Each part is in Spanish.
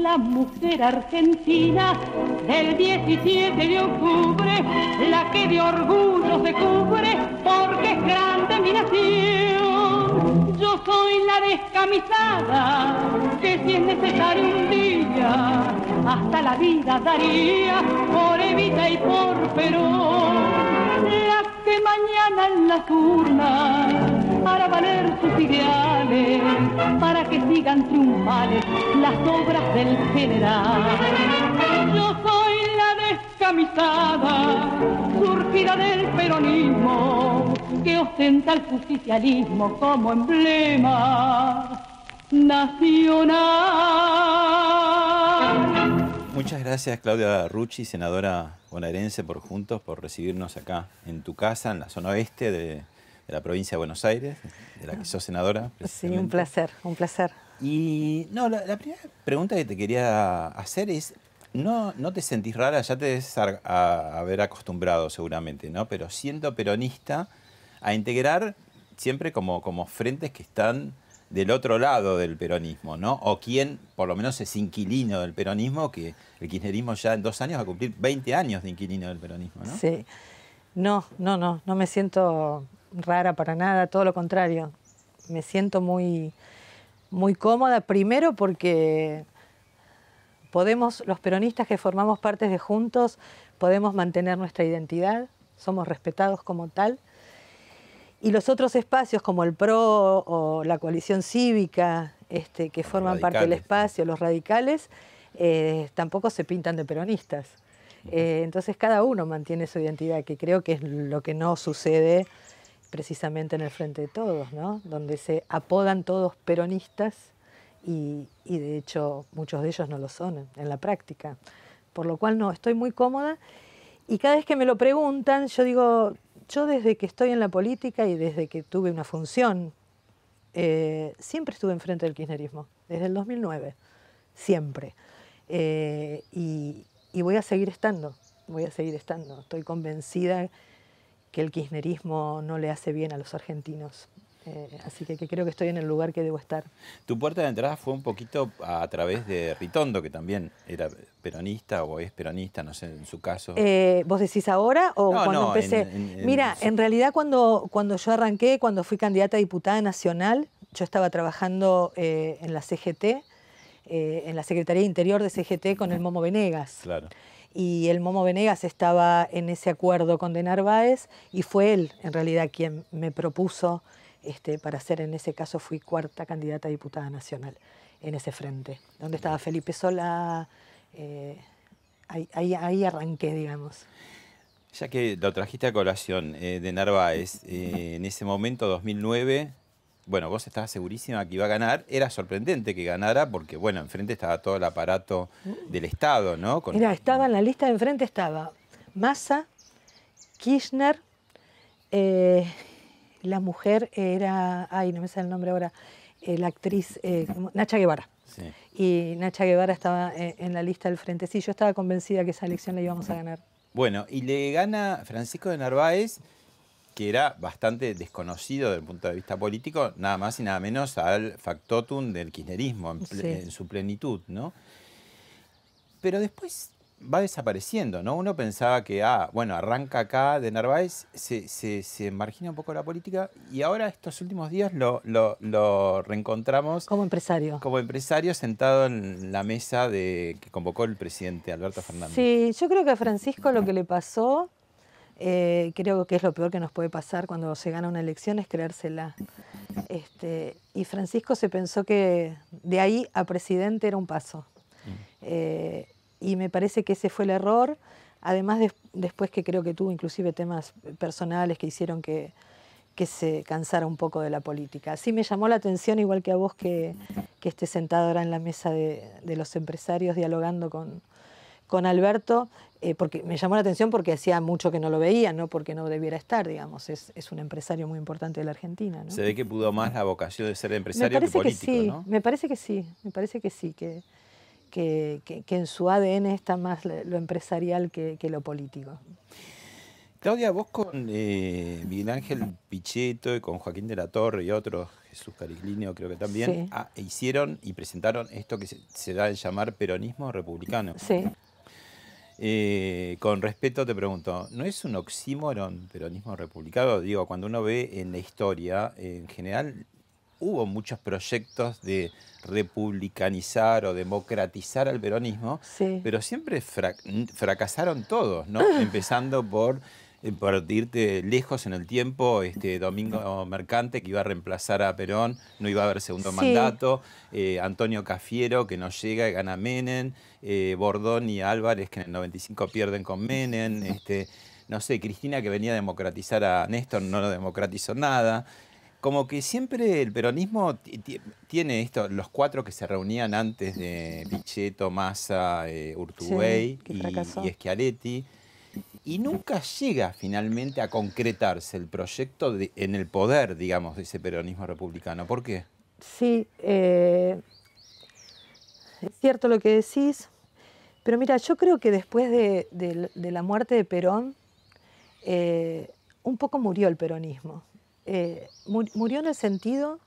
la mujer argentina del 17 de octubre, la que de orgullo se cubre porque es grande mi nación. Yo soy la descamisada que si es necesario un día hasta la vida daría por Evita y por Perón, la que mañana en las urnas hará valer sus ideales para que sigan triunfales las obras del general. Yo soy la descamisada, surgida del peronismo, que ostenta el justicialismo como emblema nacional. Muchas gracias, Claudia Rucci, senadora bonaerense por Juntos, por recibirnos acá en tu casa, en la zona oeste de la provincia de Buenos Aires, de la que sos senadora. Sí, un placer, un placer. Y no, la primera pregunta que te quería hacer es, ¿no te sentís rara? Ya te debes haber acostumbrado seguramente, ¿no? Pero siendo peronista, a integrar siempre como frentes que están del otro lado del peronismo, ¿no? O quien, por lo menos, es inquilino del peronismo, que el kirchnerismo ya en 2 años va a cumplir 20 años de inquilino del peronismo, ¿no? Sí. No me siento rara para nada, todo lo contrario. Me siento muy, muy cómoda, primero porque los peronistas que formamos parte de Juntos, podemos mantener nuestra identidad, somos respetados como tal. Y los otros espacios como el PRO o la coalición cívica, que forman parte del espacio, los radicales, tampoco se pintan de peronistas. Entonces cada uno mantiene su identidad, que creo que es lo que no sucede precisamente en el Frente de Todos, ¿no? Donde se apodan todos peronistas y de hecho muchos de ellos no lo son en la práctica. Por lo cual no, estoy muy cómoda y cada vez que me lo preguntan yo digo, yo desde que estoy en la política y desde que tuve una función, siempre estuve enfrente del kirchnerismo, desde el 2009, siempre. Y voy a seguir estando, Estoy convencida que el kirchnerismo no le hace bien a los argentinos. Así que creo que estoy en el lugar que debo estar. Tu puerta de entrada fue un poquito a través de Ritondo, que también era peronista o es peronista, no sé, en su caso. ¿Vos decís ahora o no, cuando empecé? Mira, en realidad cuando yo arranqué, cuando fui candidata a diputada nacional, yo estaba trabajando en la CGT, en la Secretaría de Interior de CGT con el Momo Venegas. Claro. Y el Momo Venegas estaba en ese acuerdo con de Narváez y fue él, en realidad, quien me propuso para ser, en ese caso, fui 4ª candidata a diputada nacional en ese frente, donde estaba Felipe Solá, ahí arranqué, digamos. Ya que lo trajiste a colación de Narváez, en ese momento, 2009, bueno, vos estabas segurísima que iba a ganar. Era sorprendente que ganara porque, bueno, enfrente estaba todo el aparato del Estado, ¿no? Mira, estaba en la lista de enfrente, estaba Massa, Kirchner, la mujer era, no me sale el nombre ahora, la actriz Nacha Guevara. Sí. Y Nacha Guevara estaba en la lista del frente. Sí, yo estaba convencida que esa elección la íbamos a ganar. Bueno, y le gana Francisco de Narváez, que era bastante desconocido desde el punto de vista político, nada más y nada menos al factotum del kirchnerismo en su plenitud, ¿no? Pero después va desapareciendo, ¿no? Uno pensaba que, bueno, arranca acá de Narváez, se margina un poco la política y ahora estos últimos días lo reencontramos como empresario. Como empresario sentado en la mesa que convocó el presidente Alberto Fernández. Sí, yo creo que a Francisco lo que le pasó, creo que es lo peor que nos puede pasar cuando se gana una elección, es creérsela. Y Francisco se pensó que de ahí a presidente era un paso. Y me parece que ese fue el error, además después que creo que tuvo inclusive temas personales que hicieron que se cansara un poco de la política. Sí me llamó la atención, igual que a vos, que esté sentado ahora en la mesa de los empresarios dialogando con Alberto, porque me llamó la atención porque hacía mucho que no lo veía, no porque no debiera estar, digamos. Es un empresario muy importante de la Argentina, ¿no? Se ve que pudo más la vocación de ser empresario que político, ¿no? Me parece que sí, que en su ADN está más lo empresarial que lo político. Claudia, vos con Miguel Ángel Pichetto y con Joaquín de la Torre y otros, Jesús Cariglino creo que también, Sí. hicieron y presentaron esto que se da en llamar peronismo republicano. Sí. Con respeto te pregunto, ¿no es un oxímoron peronismo republicano? Digo, cuando uno ve en la historia, en general hubo muchos proyectos de republicanizar o democratizar al peronismo, Sí. pero siempre fracasaron todos, ¿no? Empezando por irte lejos en el tiempo, Domingo Mercante, que iba a reemplazar a Perón, no iba a haber segundo mandato, Antonio Cafiero, que no llega y gana Menem, Bordón y Álvarez, que en el 95 pierden con Menem, no sé, Cristina, que venía a democratizar a Néstor, no lo democratizó nada. Como que siempre el peronismo tiene esto, los cuatro que se reunían antes de Pichetto, Massa, Urtubey y Schiaretti, y nunca llega finalmente a concretarse el proyecto en el poder, digamos, de ese peronismo republicano. ¿Por qué? Sí, es cierto lo que decís, pero mira, yo creo que después de la muerte de Perón, un poco murió el peronismo. Murió en el sentido,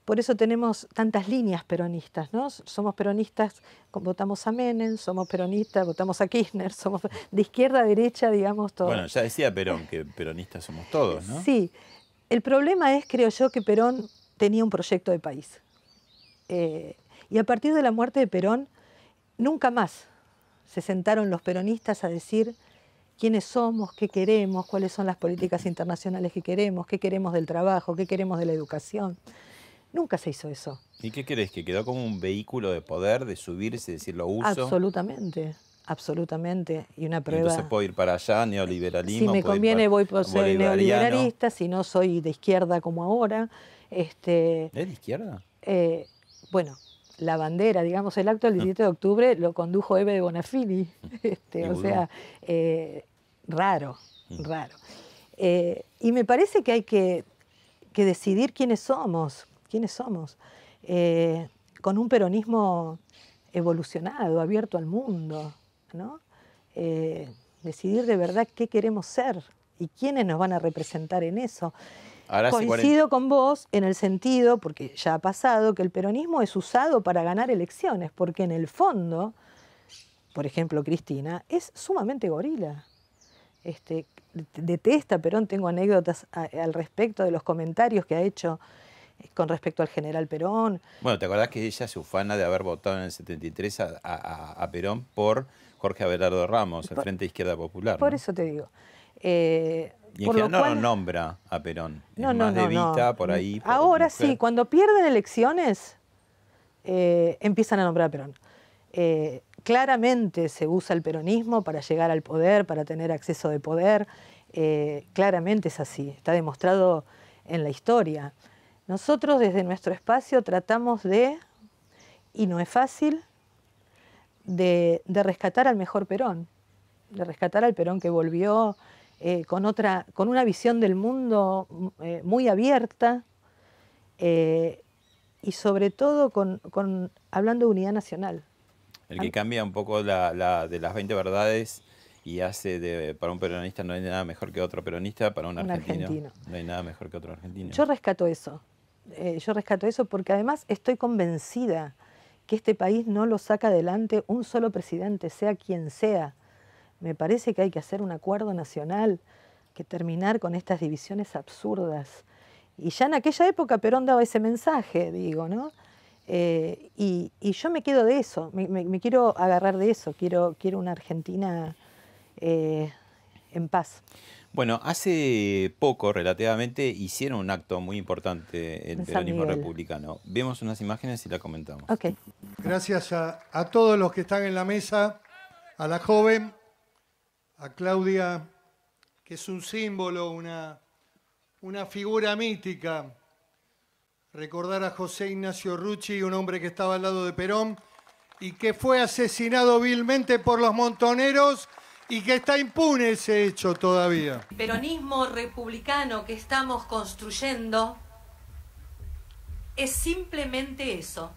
por eso tenemos tantas líneas peronistas, ¿no? Somos peronistas, votamos a Menem, somos peronistas, votamos a Kirchner, somos de izquierda a derecha, digamos, todos. Bueno, ya decía Perón que peronistas somos todos, ¿no? Sí, el problema es, creo yo, que Perón tenía un proyecto de país. Y a partir de la muerte de Perón, nunca más se sentaron los peronistas a decir quiénes somos, qué queremos, cuáles son las políticas internacionales que qué queremos del trabajo, qué queremos de la educación. Nunca se hizo eso. ¿Y qué crees? ¿Que quedó como un vehículo de poder, de subirse, decir lo uso? Absolutamente, absolutamente. Y una prueba... Entonces puedo ir para allá, neoliberalismo. Si me conviene voy por ser neoliberalista, si no soy de izquierda como ahora. ¿Es de izquierda? Bueno, la bandera, digamos, el acto del 17 de octubre lo condujo Eve de Bonafini. O sea, raro. Y me parece que hay que decidir quiénes somos, con un peronismo evolucionado, abierto al mundo, ¿no? Decidir de verdad qué queremos ser y quiénes nos van a representar en eso. Ahora coincido con vos en el sentido, porque ya ha pasado, que el peronismo es usado para ganar elecciones, porque en el fondo, por ejemplo, Cristina, es sumamente gorila. Detesta Perón, tengo anécdotas al respecto de los comentarios que ha hecho con respecto al general Perón. Bueno, ¿te acordás que ella se ufana de haber votado en el 73 a Perón por Jorge Abelardo Ramos, el Frente de Izquierda Popular? Por eso te digo. Y en general no lo nombra a Perón. Es más de Evita, por ahí. Por ahora sí, cuando pierden elecciones, empiezan a nombrar a Perón. Claramente se usa el peronismo para llegar al poder, para tener acceso de poder. Claramente es así, está demostrado en la historia. Nosotros desde nuestro espacio tratamos de, y no es fácil, de rescatar al mejor Perón, de rescatar al Perón que volvió con una visión del mundo muy abierta y sobre todo hablando de unidad nacional. El que cambia un poco de las 20 verdades y hace para un peronista no hay nada mejor que otro peronista, para un argentino no hay nada mejor que otro argentino. Yo rescato eso. Porque además estoy convencida que este país no lo saca adelante un solo presidente, sea quien sea. Me parece que hay que hacer un acuerdo nacional, que terminar con estas divisiones absurdas. Y ya en aquella época Perón daba ese mensaje, digo, ¿no? Y yo me quedo de eso, me quiero agarrar de eso, quiero una Argentina en paz. Bueno, hace poco, relativamente, hicieron un acto muy importante el peronismo republicano. Vemos unas imágenes y la comentamos. Okay. Gracias a todos los que están en la mesa, a la joven, a Claudia, que es un símbolo, una figura mítica. Recordar a José Ignacio Rucci, un hombre que estaba al lado de Perón y que fue asesinado vilmente por los montoneros y que está impune ese hecho todavía. El peronismo republicano que estamos construyendo es simplemente eso,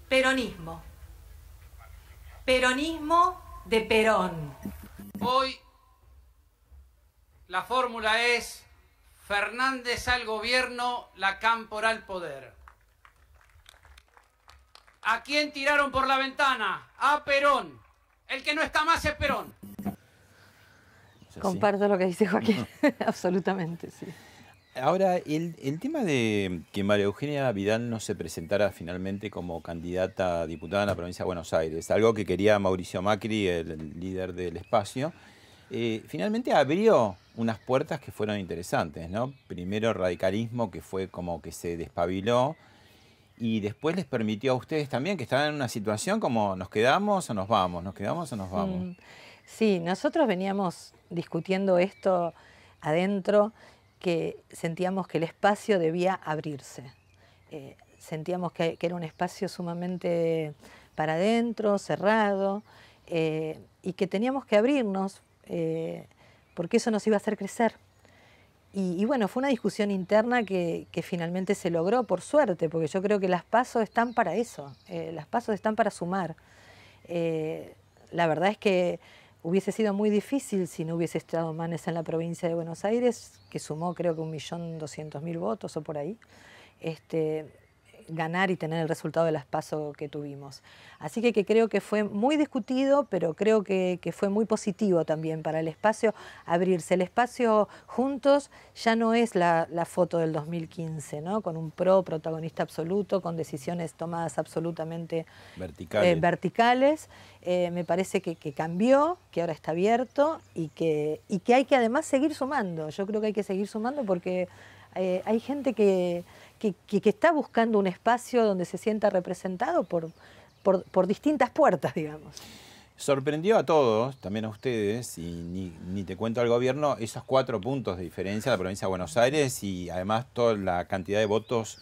peronismo. Peronismo de Perón. Hoy La fórmula es Fernández al gobierno, la Cámpora al poder. ¿A quién tiraron por la ventana? A Perón. El que no está más es Perón. Comparto lo que dice Joaquín, absolutamente, sí. Ahora, el tema de que María Eugenia Vidal no se presentara finalmente como candidata a diputada en la provincia de Buenos Aires, algo que quería Mauricio Macri, el líder del espacio, finalmente abrió unas puertas que fueron interesantes, ¿no? Primero el radicalismo, que fue como que se despabiló, y después les permitió a ustedes también, que estaban en una situación como nos quedamos o nos vamos, nos quedamos o nos vamos. Sí, nosotros veníamos discutiendo esto adentro, que sentíamos que el espacio debía abrirse. Sentíamos que era un espacio sumamente para adentro, cerrado, y que teníamos que abrirnos, porque eso nos iba a hacer crecer. Y bueno, fue una discusión interna que finalmente se logró, por suerte, porque yo creo que las PASO están para eso, las PASO están para sumar. La verdad es que hubiese sido muy difícil si no hubiese estado Manes en la provincia de Buenos Aires, que sumó creo que 1.200.000 votos o por ahí, ganar y tener el resultado de las PASO que tuvimos. Así que creo que fue muy discutido, pero creo que fue muy positivo también para el espacio abrirse. El espacio juntos ya no es la foto del 2015, ¿no? Con un protagonista absoluto, con decisiones tomadas absolutamente verticales. Me parece que cambió, que ahora está abierto y que hay que además seguir sumando. Yo creo que hay que seguir sumando porque hay gente que está buscando un espacio donde se sienta representado por distintas puertas, digamos. Sorprendió a todos, también a ustedes, y ni te cuento al gobierno, esos 4 puntos de diferencia de la provincia de Buenos Aires y además toda la cantidad de votos,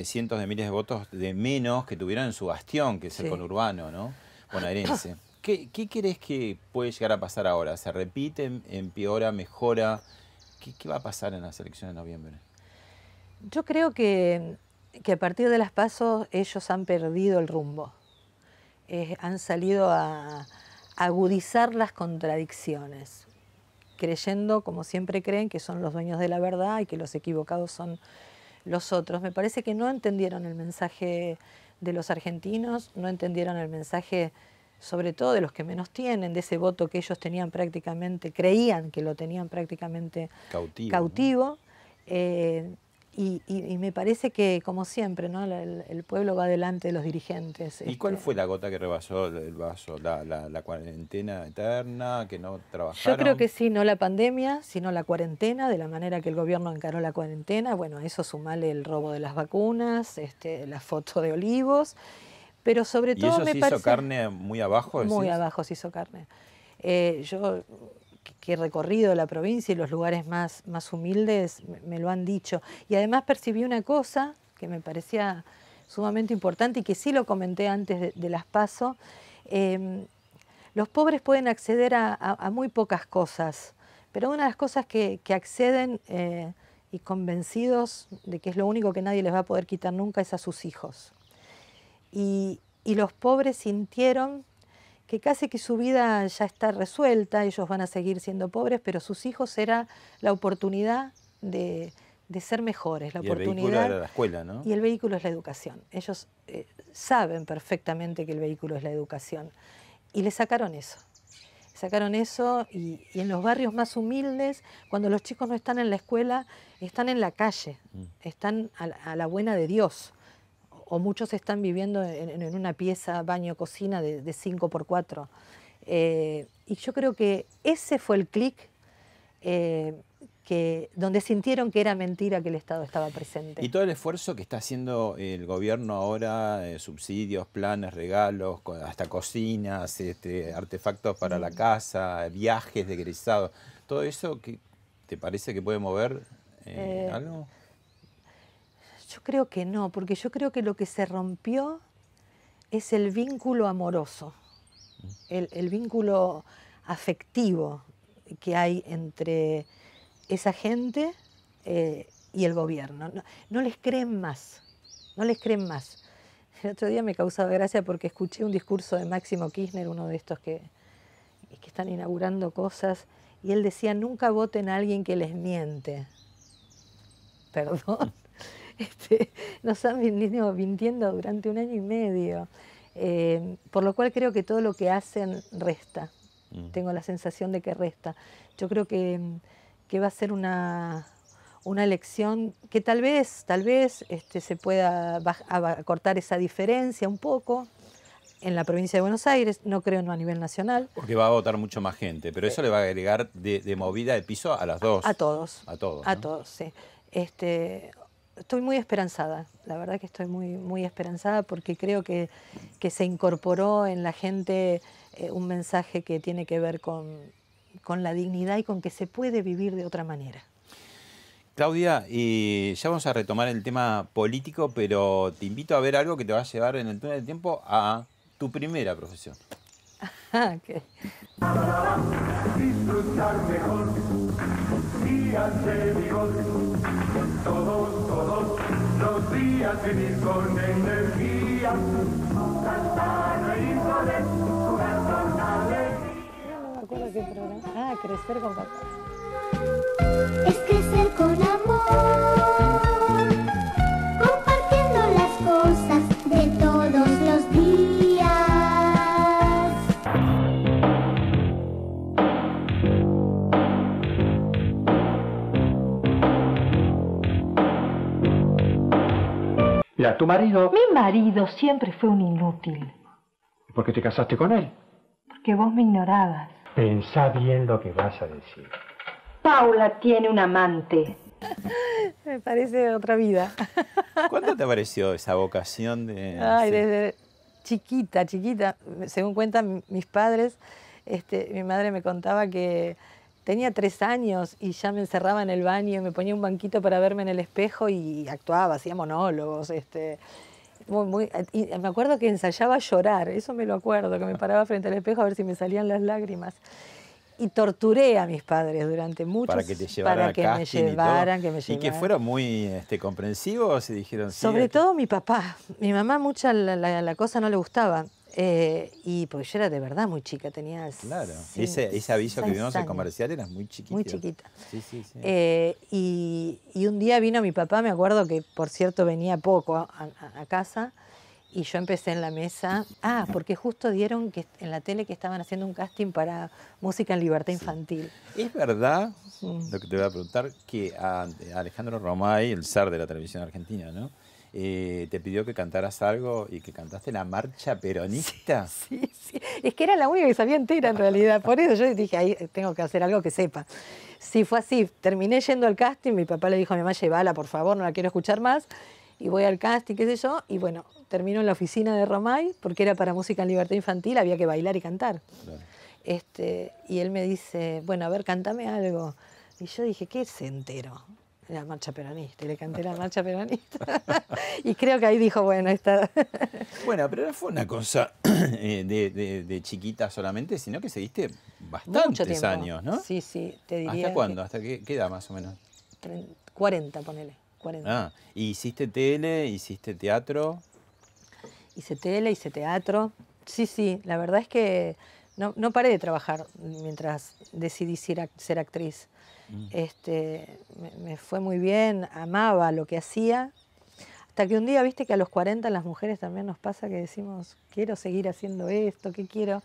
cientos de miles de votos de menos que tuvieron en su bastión, que es el conurbano, ¿no? Bonaerense. ¿Qué crees que puede llegar a pasar ahora? ¿Se repite, empeora, mejora? ¿Qué va a pasar en las elecciones de noviembre? Yo creo que a partir de las PASO ellos han perdido el rumbo. Han salido a agudizar las contradicciones, creyendo, como siempre creen, que son los dueños de la verdad y que los equivocados son los otros. Me parece que no entendieron el mensaje de los argentinos, no entendieron el mensaje sobre todo de los que menos tienen, de ese voto que ellos tenían prácticamente, creían que lo tenían prácticamente cautivo. Y me parece que, como siempre, ¿no? El pueblo va delante de los dirigentes. ¿Y cuál fue la gota que rebasó el vaso? ¿La cuarentena eterna, que no trabajaron? Yo creo que sí, no la pandemia, sino la cuarentena, de la manera que el gobierno encaró la cuarentena. Bueno, a eso sumale el robo de las vacunas, la foto de Olivos, pero sobre todo me parece... ¿Y eso se hizo carne muy abajo? Muy abajo se hizo carne. Yo... que he recorrido la provincia y los lugares más humildes me lo han dicho. Y además percibí una cosa que me parecía sumamente importante y que sí lo comenté antes de las PASO. Los pobres pueden acceder a muy pocas cosas, pero una de las cosas que acceden y convencidos de que es lo único que nadie les va a poder quitar nunca es a sus hijos. Y los pobres sintieron que casi que su vida ya está resuelta, ellos van a seguir siendo pobres, pero sus hijos era la oportunidad de ser mejores. La oportunidad, el vehículo era la escuela, ¿no? Y el vehículo es la educación. Ellos saben perfectamente que el vehículo es la educación. Y le sacaron eso. Sacaron eso y en los barrios más humildes, cuando los chicos no están en la escuela, están en la calle, están a la buena de Dios. O muchos están viviendo en una pieza, baño, cocina de 5x4. Y yo creo que ese fue el clic donde sintieron que era mentira que el Estado estaba presente. Y todo el esfuerzo que está haciendo el gobierno ahora, subsidios, planes, regalos, hasta cocinas, artefactos para la casa, viajes de egresados, ¿todo eso te parece que puede mover algo? Yo creo que no, porque yo creo que lo que se rompió es el vínculo amoroso, el vínculo afectivo que hay entre esa gente y el gobierno. No les creen más, no les creen más. El otro día me causaba gracia porque escuché un discurso de Máximo Kirchner, uno de estos que y que están inaugurando cosas, y él decía, nunca voten a alguien que les miente. Perdón. Nos han venido mintiendo durante 1 año y medio, por lo cual creo que todo lo que hacen resta. Tengo la sensación de que resta. Yo creo que va a ser una elección que tal vez se pueda cortar esa diferencia un poco en la provincia de Buenos Aires, no creo no a nivel nacional. Porque va a votar mucho más gente, pero eso le va a agregar de movida de piso a las dos. A todos. A todos, A ¿no? todos, sí. Estoy muy esperanzada, la verdad que estoy muy esperanzada porque creo que se incorporó en la gente un mensaje que tiene que ver con la dignidad y con que se puede vivir de otra manera. Claudia, ya vamos a retomar el tema político, pero te invito a ver algo que te va a llevar en el túnel del tiempo a tu primera profesión. Okay. Disfrutar mejor, días de vigor, todos los días vivir con energía, cantar, reír, poder, jugar con alegría. No me acuerdo qué programa. Crecer con papá. Es crecer con amor, compartiendo las cosas de todos los días. Mira, tu marido... Mi marido siempre fue un inútil, ¿Por qué te casaste con él? porque vos me ignorabas. Pensá bien lo que vas a decir. Paula tiene un amante. Me parece otra vida. ¿Cuándo te apareció esa vocación de...? Ay, sí, desde chiquita, según cuentan mis padres, mi madre me contaba que tenía 3 años y ya me encerraba en el baño y me ponía un banquito para verme en el espejo y actuaba, hacía monólogos, y me acuerdo que ensayaba llorar, eso me lo acuerdo, que me paraba frente al espejo a ver si me salían las lágrimas. Y torturé a mis padres durante muchos para que te llevaran para que me llevaran, y que fueron muy comprensivos y dijeron sí. Sobre todo mi papá. Mi mamá mucha la cosa no le gustaba. Y porque yo era de verdad muy chica, tenía... Claro, ese aviso que vimos en años. comercial eras muy chiquita. Muy chiquita. Sí, sí, sí. Y un día vino mi papá, me acuerdo que por cierto venía poco a casa, y yo empecé en la mesa, porque justo dieron que en la tele que estaban haciendo un casting para música en libertad infantil. ¿Es verdad, lo que te voy a preguntar, que a Alejandro Romay, el zar de la televisión argentina, ¿no? Te pidió que cantaras algo y que cantaste la marcha peronista? Sí. Es que era la única que sabía entera en realidad. Por eso yo dije, ahí tengo que hacer algo que sepa. Sí, fue así. Terminé yendo al casting, mi papá le dijo a mi mamá, llévala, por favor, no la quiero escuchar más. Y voy al casting, qué sé yo, y bueno, termino en la oficina de Romay, porque era para música en libertad infantil, había que bailar y cantar. Claro. Y él me dice, bueno, a ver, cántame algo. Y yo dije, ¿qué es entero? La marcha peronista, y le canté la marcha peronista. Y creo que ahí dijo, bueno, esta... Bueno, pero no fue una cosa de chiquita solamente, sino que seguiste bastantes años, ¿no? Sí, te diría. ¿Hasta cuándo? ¿Hasta qué edad más o menos? 40, ponele. 40. ¿Y hiciste tele, hiciste teatro? Hice tele, hice teatro. Sí, la verdad es que no paré de trabajar mientras decidí ser actriz. Me fue muy bien, amaba lo que hacía, hasta que un día, viste que a los 40 las mujeres también nos pasa que decimos, quiero seguir haciendo esto, ¿qué quiero?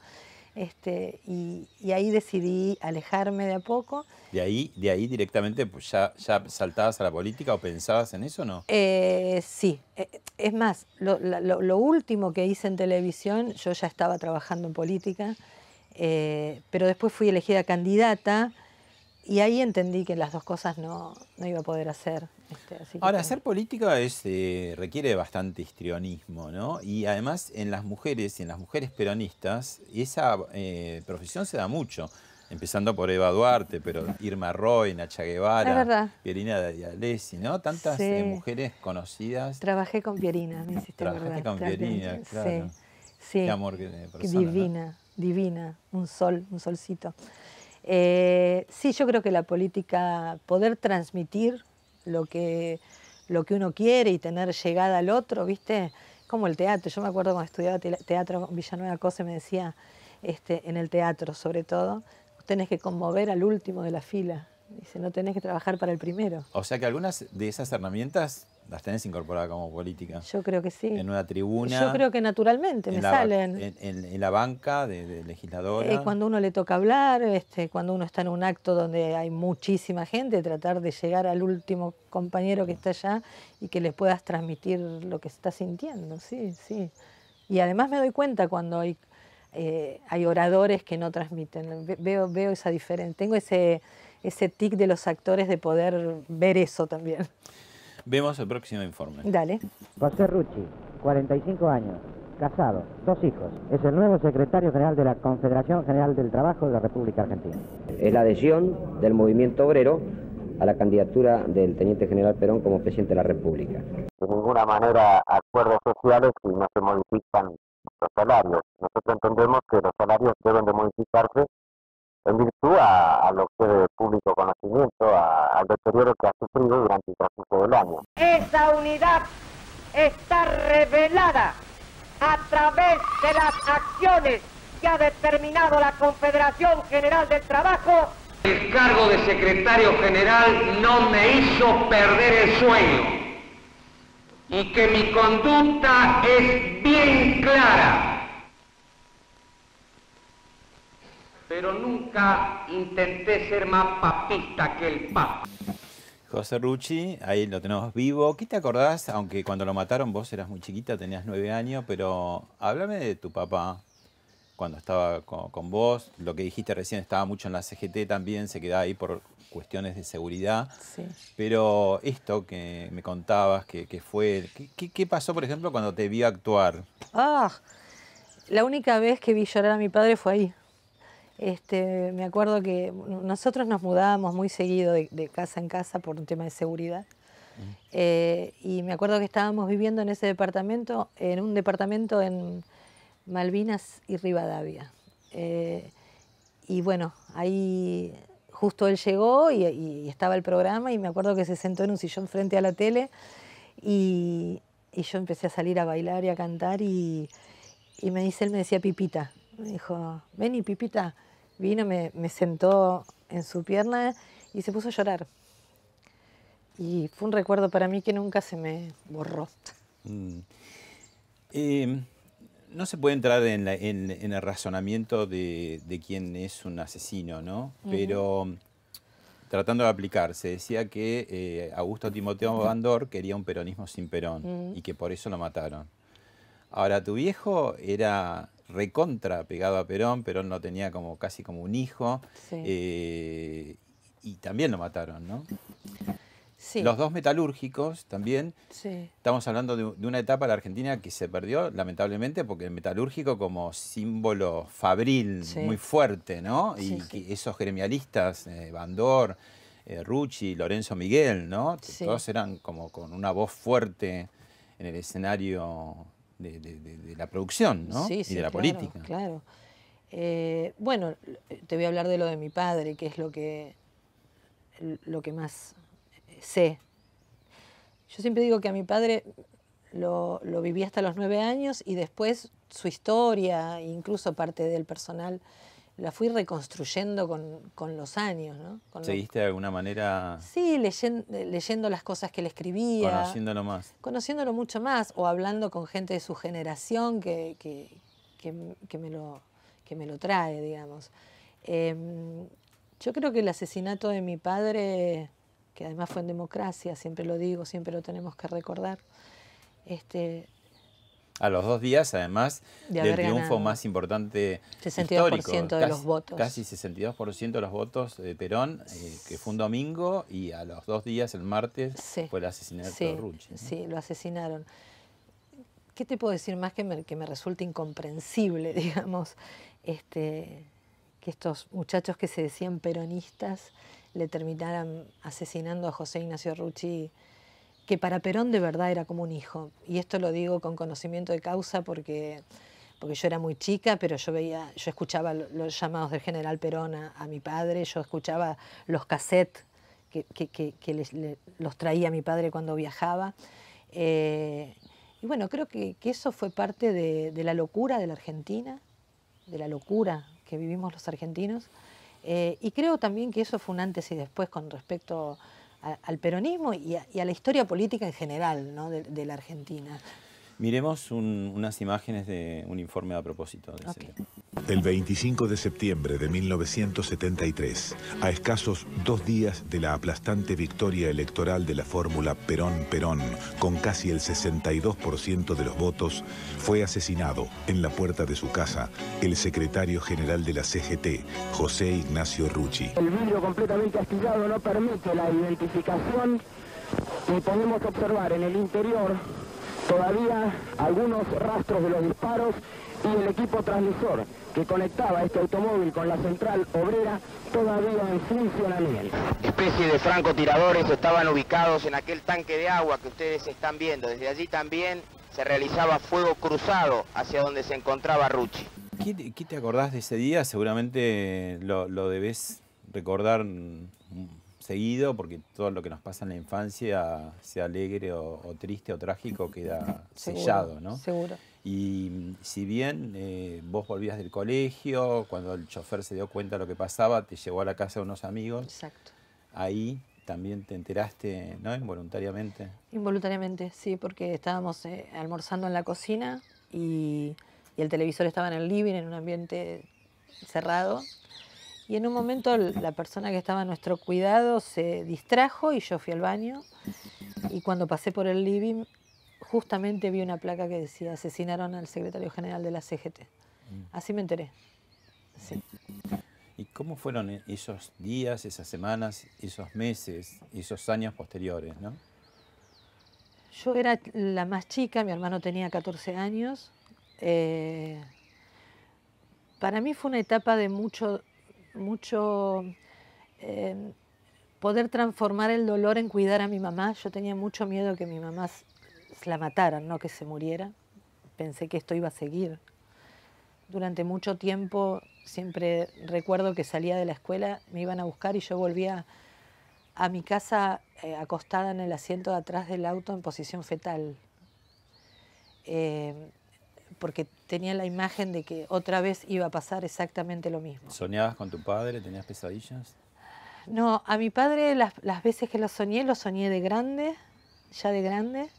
Y ahí decidí alejarme de a poco. ¿De ahí directamente pues ya saltabas a la política o pensabas en eso o no? Sí, es más, lo último que hice en televisión, yo ya estaba trabajando en política, pero después fui elegida candidata. Y ahí entendí que las dos cosas no iba a poder hacer. Así Ahora, hacer política requiere bastante histrionismo, ¿no? Y además en las mujeres y en las mujeres peronistas, esa profesión se da mucho. Empezando por Eva Duarte, pero Irma Roy, Nacha Guevara, Pierina Dialesi, ¿no? Tantas mujeres conocidas. Trabajé con Pierina, me hiciste acordar. Trabajaste con Pierina, claro. Sí. Qué amor de persona. Divina, un solcito. Sí, yo creo que la política, poder transmitir lo que uno quiere y tener llegada al otro, ¿viste? Como el teatro. Yo me acuerdo cuando estudiaba teatro en Villanueva Cose, me decía, en el teatro sobre todo, tenés que conmover al último de la fila. Dice, no tenés que trabajar para el primero. O sea que algunas de esas herramientas las tenés incorporadas como política. Yo creo que sí. En una tribuna. Yo creo que naturalmente me salen. En la banca de legisladora. Cuando uno le toca hablar, cuando uno está en un acto donde hay muchísima gente, tratar de llegar al último compañero que está allá y que les puedas transmitir lo que está sintiendo, sí, sí. Y además me doy cuenta cuando hay oradores que no transmiten. Veo esa diferencia. Tengo ese tic de los actores de poder ver eso también. Vemos el próximo informe. Dale. José Rucci, 45 años, casado, 2 hijos. Es el nuevo secretario general de la Confederación General del Trabajo de la República Argentina. Es la adhesión del movimiento obrero a la candidatura del teniente general Perón como presidente de la República. De ninguna manera acuerdos sociales si no se modifican los salarios. Nosotros entendemos que los salarios deben de modificarse en virtud a lo que de público conocimiento, al deterioro que ha sufrido durante el transcurso del año. Esa unidad está revelada a través de las acciones que ha determinado la Confederación General del Trabajo. El cargo de secretario general no me hizo perder el sueño y que mi conducta es bien clara. Pero nunca intenté ser más papista que el Papa. José Rucci, ahí lo tenemos vivo. ¿Qué te acordás? Aunque cuando lo mataron vos eras muy chiquita, tenías 9 años, pero háblame de tu papá cuando estaba con vos. Lo que dijiste recién, estaba mucho en la CGT también, se quedaba ahí por cuestiones de seguridad. Sí. Pero esto que me contabas, que fue... ¿Qué pasó, por ejemplo, cuando te vi actuar? La única vez que vi llorar a mi padre fue ahí. Me acuerdo que nosotros nos mudábamos muy seguido de casa en casa por un tema de seguridad. Y me acuerdo que estábamos viviendo en ese departamento, en un departamento en Malvinas y Rivadavia. Y bueno, ahí justo él llegó y estaba el programa y me acuerdo que se sentó en un sillón frente a la tele y yo empecé a salir a bailar y a cantar y él me decía Pipita. Me dijo, vení Pipita. Vino, me sentó en su pierna y se puso a llorar. Y fue un recuerdo para mí que nunca se me borró. No se puede entrar en el razonamiento de quién es un asesino, ¿no? Pero tratando de aplicar, se decía que Augusto Timoteo Bandor quería un peronismo sin Perón y que por eso lo mataron. Ahora, tu viejo era recontra pegado a Perón, Perón lo tenía casi como un hijo, y también lo mataron, ¿no? Sí. Los dos metalúrgicos también. Sí. Estamos hablando de una etapa de la Argentina que se perdió, lamentablemente, porque el metalúrgico como símbolo fabril muy fuerte, ¿no? Y esos gremialistas, Bandor, Rucci, Lorenzo Miguel, ¿no? Todos eran como con una voz fuerte en el escenario de la producción, ¿no? Y de la política. Claro. Bueno, te voy a hablar de lo de mi padre, que es lo que más sé. Yo siempre digo que a mi padre lo viví hasta los 9 años y después su historia, incluso parte del personal, la fui reconstruyendo con los años, ¿no? ¿Seguiste de alguna manera? Sí, leyendo las cosas que él escribía. Conociéndolo más. Conociéndolo mucho más, o hablando con gente de su generación que me lo trae, digamos. Yo creo que el asesinato de mi padre, que además fue en democracia, siempre lo digo, siempre lo tenemos que recordar, a los 2 días, además, del triunfo más importante 62% histórico. De los votos. Casi 62% de los votos de Perón, que fue un domingo, y a los 2 días, el martes, fue el asesinato de Rucci, ¿no? Sí, lo asesinaron. ¿Qué te puedo decir más que me resulta incomprensible, digamos, que estos muchachos que se decían peronistas le terminaran asesinando a José Ignacio Rucci, que para Perón de verdad era como un hijo. Y esto lo digo con conocimiento de causa porque yo era muy chica, pero yo escuchaba los llamados del general Perón a mi padre, yo escuchaba los cassettes que los traía mi padre cuando viajaba. Y bueno, creo que eso fue parte de la locura de la Argentina, la locura que vivimos los argentinos. Y creo también que eso fue un antes y después con respecto al peronismo y a la historia política en general, ¿no? de la Argentina. Miremos unas imágenes de un informe a propósito de ese. El 25 de septiembre de 1973, a escasos 2 días de la aplastante victoria electoral de la fórmula Perón-Perón, con casi el 62% de los votos, fue asesinado en la puerta de su casa el secretario general de la CGT, José Ignacio Rucci. El vidrio completamente astillado no permite la identificación y podemos observar en el interior todavía algunos rastros de los disparos y el equipo transmisor que conectaba este automóvil con la central obrera todavía en funcionamiento. Especie de francotiradores estaban ubicados en aquel tanque de agua que ustedes están viendo. Desde allí también se realizaba fuego cruzado hacia donde se encontraba Rucci. ¿Qué te acordás de ese día? Seguramente lo debés recordar seguido, porque todo lo que nos pasa en la infancia, sea alegre o triste o trágico, queda sellado, ¿no? Seguro. Y si bien vos volvías del colegio, cuando el chofer se dio cuenta de lo que pasaba, te llevó a la casa de unos amigos. Exacto. Ahí también te enteraste, ¿no? Involuntariamente. Involuntariamente, sí, porque estábamos almorzando en la cocina y el televisor estaba en el living, en un ambiente cerrado. Y en un momento la persona que estaba a nuestro cuidado se distrajo y yo fui al baño. Y cuando pasé por el living, justamente vi una placa que decía: asesinaron al secretario general de la CGT. Así me enteré. Sí. ¿Y cómo fueron esos días, esas semanas, esos meses, esos años posteriores, no? Yo era la más chica, mi hermano tenía 14 años. Para mí fue una etapa de mucho poder transformar el dolor en cuidar a mi mamá. Yo tenía mucho miedo que mi mamá la mataran, no que se muriera. Pensé que esto iba a seguir. Durante mucho tiempo siempre recuerdo que salía de la escuela, me iban a buscar y yo volvía a mi casa acostada en el asiento de atrás del auto en posición fetal. Porque tenía la imagen de que otra vez iba a pasar exactamente lo mismo. ¿Soñabas con tu padre? ¿Tenías pesadillas? No, a mi padre las veces que lo soñé de grande, ya de grande,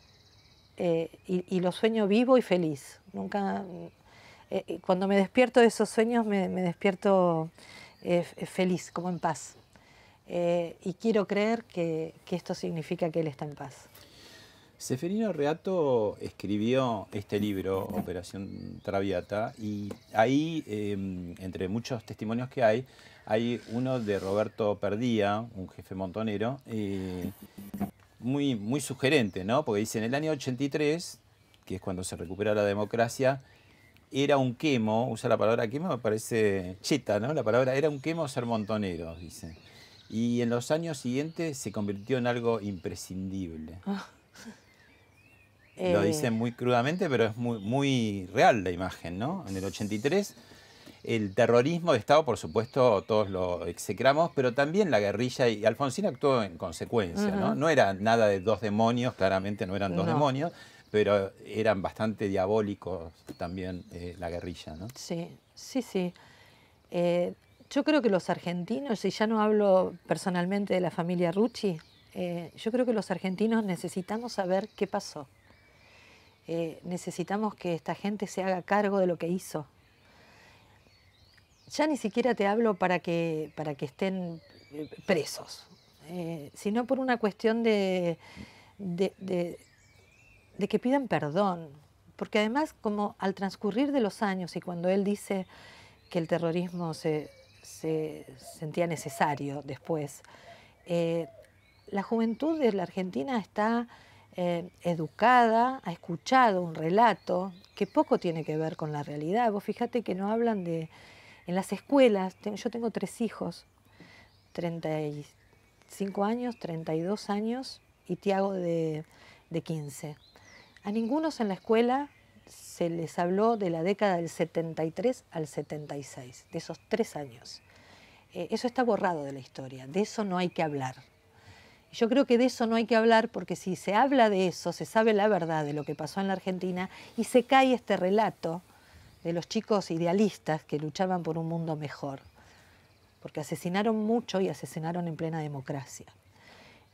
y lo sueño vivo y feliz. Nunca, cuando me despierto de esos sueños me despierto feliz, como en paz. Y quiero creer que esto significa que él está en paz. Seferino Reato escribió este libro, Operación Traviata, y ahí, entre muchos testimonios que hay uno de Roberto Perdía, un jefe montonero, muy sugerente, ¿no? Porque dice, en el año 83, que es cuando se recupera la democracia, era un quemo, usa la palabra quemo, me parece cheta, ¿no? La palabra era un quemo ser montonero, dice. Y en los años siguientes se convirtió en algo imprescindible. Lo dicen muy crudamente, pero es muy real la imagen, ¿no? En el 83, el terrorismo de Estado, por supuesto, todos lo execramos, pero también la guerrilla, y Alfonsín actuó en consecuencia, ¿no? No era nada de dos demonios, claramente no eran dos demonios, pero eran bastante diabólicos también la guerrilla, ¿no? Sí. Yo creo que los argentinos, y ya no hablo personalmente de la familia Rucci, yo creo que los argentinos necesitamos saber qué pasó. Necesitamos que esta gente se haga cargo de lo que hizo. Ya ni siquiera te hablo para que estén presos, sino por una cuestión de que pidan perdón. Porque además, como al transcurrir de los años, y cuando él dice que el terrorismo se sentía necesario después, la juventud de la Argentina está educada, ha escuchado un relato que poco tiene que ver con la realidad. Vos fíjate que no hablan de... En las escuelas, yo tengo 3 hijos, 35 años, 32 años y Tiago de 15. A ningunos en la escuela se les habló de la década del 73 al 76, de esos 3 años. Eso está borrado de la historia, de eso no hay que hablar. Yo creo que de eso no hay que hablar porque si se habla de eso, se sabe la verdad de lo que pasó en la Argentina y se cae este relato de los chicos idealistas que luchaban por un mundo mejor, porque asesinaron mucho y asesinaron en plena democracia.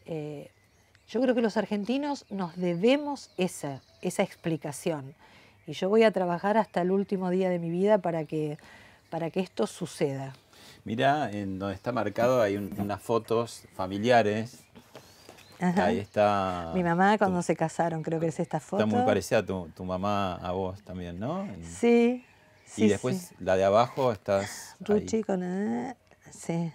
Yo creo que los argentinos nos debemos esa explicación, y yo voy a trabajar hasta el último día de mi vida para que esto suceda. Mirá, en donde está marcado hay unas fotos familiares. Ajá. Ahí está. Mi mamá cuando se casaron, creo que es esta foto. Está muy parecida a tu mamá a vos también, ¿no? Sí. Y después la de abajo estás Ruchi ahí. con... Sí.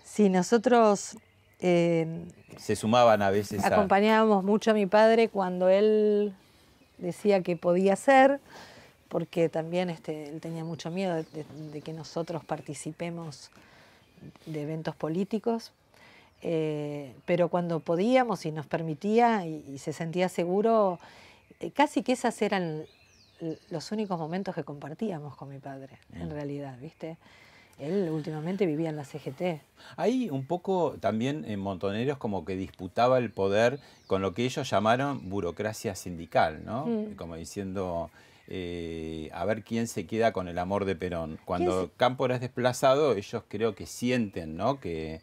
Sí, nosotros... se sumaban a veces acompañábamos mucho a mi padre cuando él decía que podía hacer, porque también él tenía mucho miedo de que nosotros participemos de eventos políticos, pero cuando podíamos y nos permitía y se sentía seguro, casi que esas eran los únicos momentos que compartíamos con mi padre, en realidad, ¿viste? Él últimamente vivía en la CGT. Hay un poco también en Montoneros como que disputaba el poder con lo que ellos llamaron burocracia sindical, ¿no? Como diciendo, a ver quién se queda con el amor de Perón. Cuando Cámpora es desplazado, ellos creo que sienten, ¿no? Que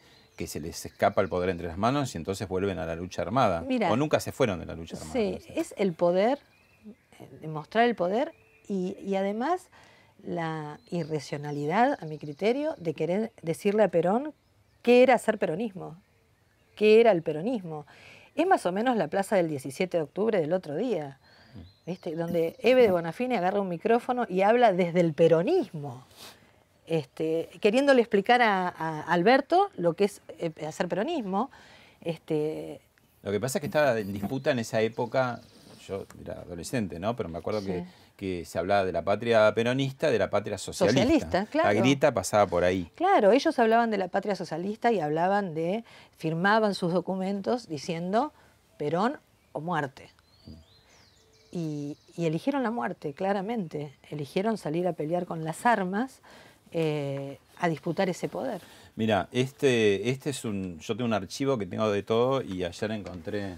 se les escapa el poder entre las manos y entonces vuelven a la lucha armada. Mira, o nunca se fueron de la lucha armada. Sí, es el poder, demostrar el poder y además la irracionalidad, a mi criterio, de querer decirle a Perón qué era hacer peronismo, qué era el peronismo. Es más o menos la plaza del 17 de octubre del otro día, ¿viste? Donde Eve de Bonafini agarra un micrófono y habla desde el peronismo, queriéndole explicar a Alberto lo que es hacer peronismo. Lo que pasa es que estaba en disputa en esa época, yo era adolescente, ¿no? Pero me acuerdo que se hablaba de la patria peronista, de la patria socialista. Claro. La grieta pasaba por ahí. Claro, ellos hablaban de la patria socialista y firmaban sus documentos diciendo Perón o muerte. Y eligieron la muerte, claramente. Eligieron salir a pelear con las armas, a disputar ese poder. Mira, yo tengo un archivo que tengo de todo y ayer encontré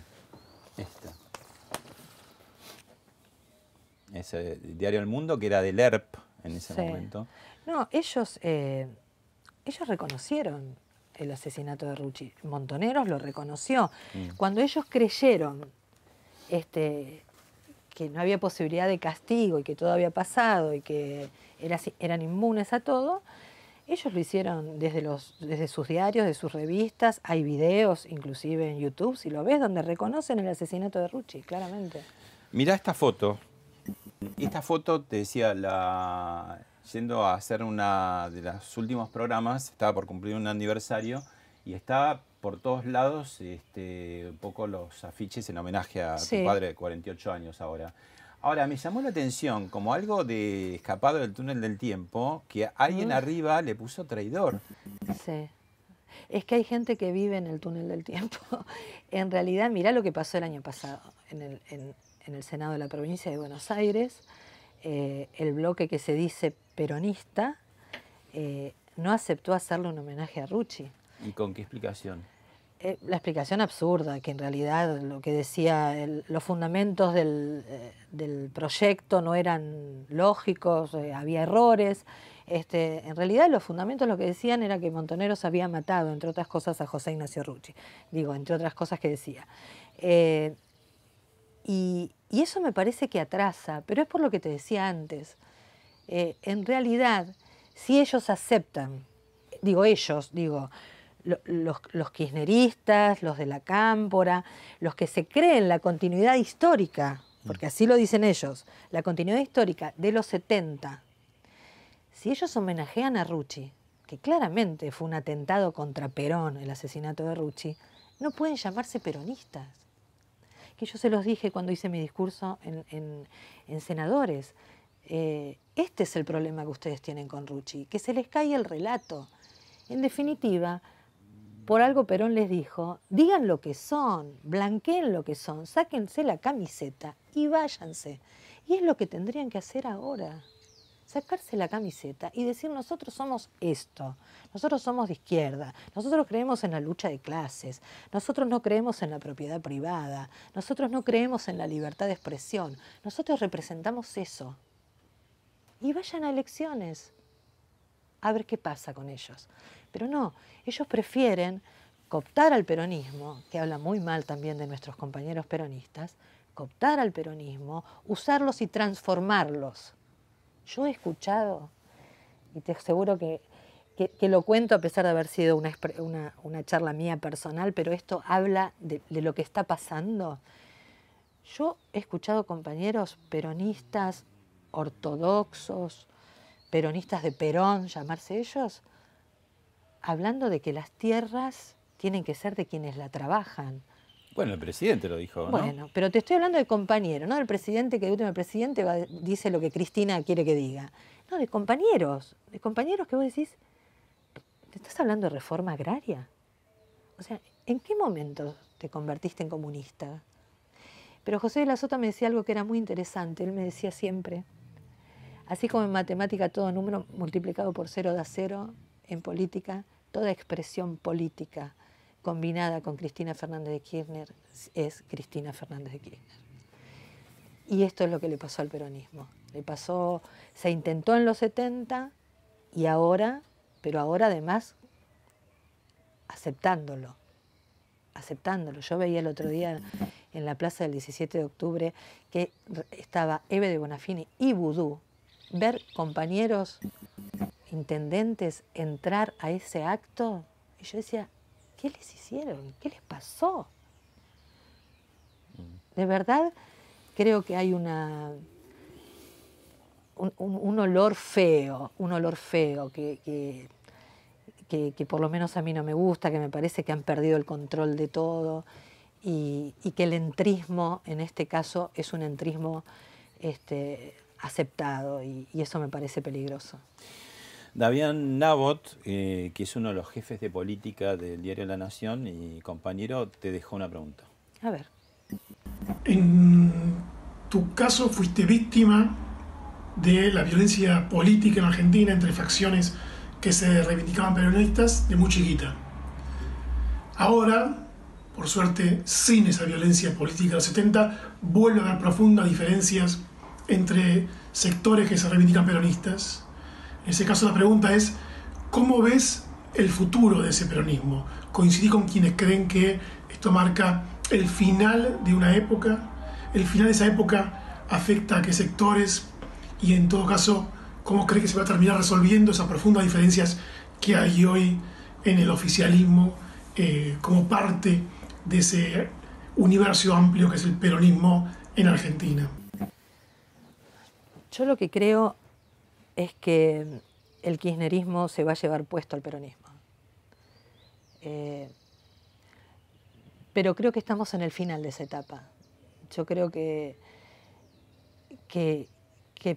esta. Ese diario El Mundo, que era del ERP en ese momento. No, ellos reconocieron el asesinato de Rucci. Montoneros lo reconoció. Cuando ellos creyeron que no había posibilidad de castigo y que todo había pasado y que eran inmunes a todo, ellos lo hicieron desde sus diarios, de sus revistas. Hay videos, inclusive en YouTube, si lo ves, donde reconocen el asesinato de Rucci, claramente. Mirá esta foto. Esta foto, te decía, yendo a hacer una de los últimos programas, estaba por cumplir un aniversario y estaba por todos lados un poco los afiches en homenaje a tu padre de 48 años ahora. Ahora, me llamó la atención, como algo de escapado del túnel del tiempo, que alguien arriba le puso traidor. Sí. Es que hay gente que vive en el túnel del tiempo. En realidad, mirá lo que pasó el año pasado en el Senado de la Provincia de Buenos Aires. El bloque que se dice peronista no aceptó hacerle un homenaje a Rucci. ¿Y con qué explicación? La explicación absurda, que en realidad lo que decía, los fundamentos del proyecto no eran lógicos, había errores. En realidad los fundamentos lo que decían era que Montoneros había matado, entre otras cosas, a José Ignacio Rucci. Digo, entre otras cosas que decía. Y eso me parece que atrasa, pero es por lo que te decía antes. En realidad, si ellos aceptan, los kirchneristas, los de la Cámpora, los que se creen la continuidad histórica, porque así lo dicen ellos, la continuidad histórica de los 70, si ellos homenajean a Rucci, que claramente fue un atentado contra Perón, el asesinato de Rucci, no pueden llamarse peronistas. Que yo se los dije cuando hice mi discurso en Senadores. Este es el problema que ustedes tienen con Rucci, que se les cae el relato. En definitiva, por algo Perón les dijo, digan lo que son, blanqueen lo que son, sáquense la camiseta y váyanse. Y es lo que tendrían que hacer ahora. Sacarse la camiseta y decir nosotros somos esto, nosotros somos de izquierda, nosotros creemos en la lucha de clases, nosotros no creemos en la propiedad privada, nosotros no creemos en la libertad de expresión, nosotros representamos eso. y vayan a elecciones a ver qué pasa con ellos. Pero no, ellos prefieren cooptar al peronismo, que habla muy mal también de nuestros compañeros peronistas, cooptar al peronismo, usarlos y transformarlos. Yo he escuchado, y te aseguro que lo cuento a pesar de haber sido una charla mía personal, pero esto habla de lo que está pasando. Yo he escuchado compañeros peronistas ortodoxos, peronistas de Perón, llamarse ellos, hablando de que las tierras tienen que ser de quienes la trabajan. Bueno, el presidente lo dijo, ¿no? Bueno, pero te estoy hablando de compañeros, no del presidente, que de último el presidente dice lo que Cristina quiere que diga. No, de compañeros que vos decís, ¿te estás hablando de reforma agraria? O sea, ¿en qué momento te convertiste en comunista? Pero José de la Sota me decía algo que era muy interesante. Él me decía siempre, así como en matemática todo número multiplicado por 0 da 0, en política, toda expresión política combinada con Cristina Fernández de Kirchner es Cristina Fernández de Kirchner. Y esto es lo que le pasó al peronismo. Le pasó, se intentó en los 70 y ahora, pero ahora además aceptándolo. Yo veía el otro día en la plaza del 17 de octubre que estaba Eve de Bonafini y Vudú, ver compañeros intendentes entrar a ese acto, y yo decía, ¿qué les hicieron? ¿Qué les pasó? De verdad, creo que hay un olor feo, que por lo menos a mí no me gusta, que me parece que han perdido el control de todo, y que el entrismo, en este caso, es un entrismo aceptado, y eso me parece peligroso. Damián Nabot, que es uno de los jefes de política del diario La Nación y compañero, te dejó una pregunta. A ver. En tu caso fuiste víctima de la violencia política en Argentina entre facciones que se reivindicaban peronistas de muy chiquita. Ahora, por suerte, sin esa violencia política de los 70, vuelve a haber profundas diferencias entre sectores que se reivindican peronistas. En ese caso la pregunta es, ¿cómo ves el futuro de ese peronismo? ¿Coincidí con quienes creen que esto marca el final de una época? ¿El final de esa época afecta a qué sectores? Y en todo caso, ¿cómo cree que se va a terminar resolviendo esas profundas diferencias que hay hoy en el oficialismo como parte de ese universo amplio que es el peronismo en Argentina? Yo lo que creo es que el kirchnerismo se va a llevar puesto al peronismo. Pero creo que estamos en el final de esa etapa. Yo creo que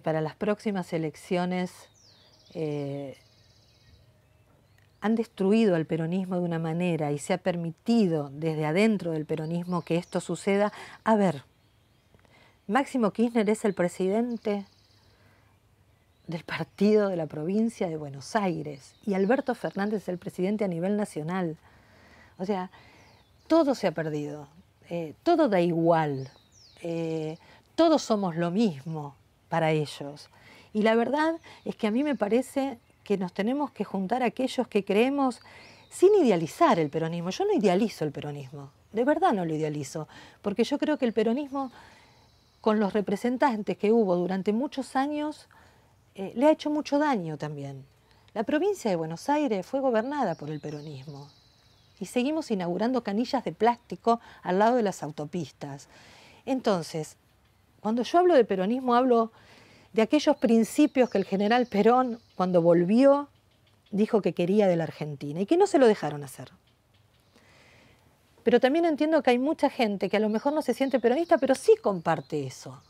para las próximas elecciones han destruido al peronismo de una manera y se ha permitido desde adentro del peronismo que esto suceda. A ver, Máximo Kirchner es el presidente del partido de la provincia de Buenos Aires y Alberto Fernández es el presidente a nivel nacional. O sea, todo se ha perdido, todo da igual, todos somos lo mismo para ellos. Y la verdad es que a mí me parece que nos tenemos que juntar aquellos que creemos sin idealizar el peronismo. Yo no idealizo el peronismo, de verdad no lo idealizo, porque yo creo que el peronismo, con los representantes que hubo durante muchos años, le ha hecho mucho daño también. La provincia de Buenos Aires fue gobernada por el peronismo y seguimos inaugurando canillas de plástico al lado de las autopistas. Entonces, cuando yo hablo de peronismo, hablo de aquellos principios que el general Perón, cuando volvió, dijo que quería de la Argentina y que no se lo dejaron hacer. Pero también entiendo que hay mucha gente que a lo mejor no se siente peronista, pero sí comparte eso.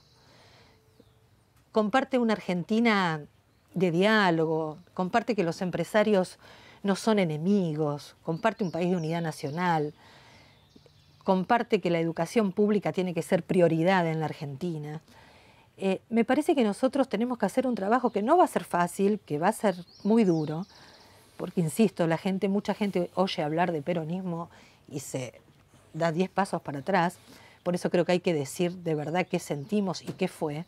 Comparte una Argentina de diálogo, comparte que los empresarios no son enemigos, comparte un país de unidad nacional, comparte que la educación pública tiene que ser prioridad en la Argentina. Me parece que nosotros tenemos que hacer un trabajo que no va a ser fácil, que va a ser muy duro, porque insisto, mucha gente oye hablar de peronismo y se da 10 pasos para atrás. Por eso creo que hay que decir de verdad qué sentimos y qué fue.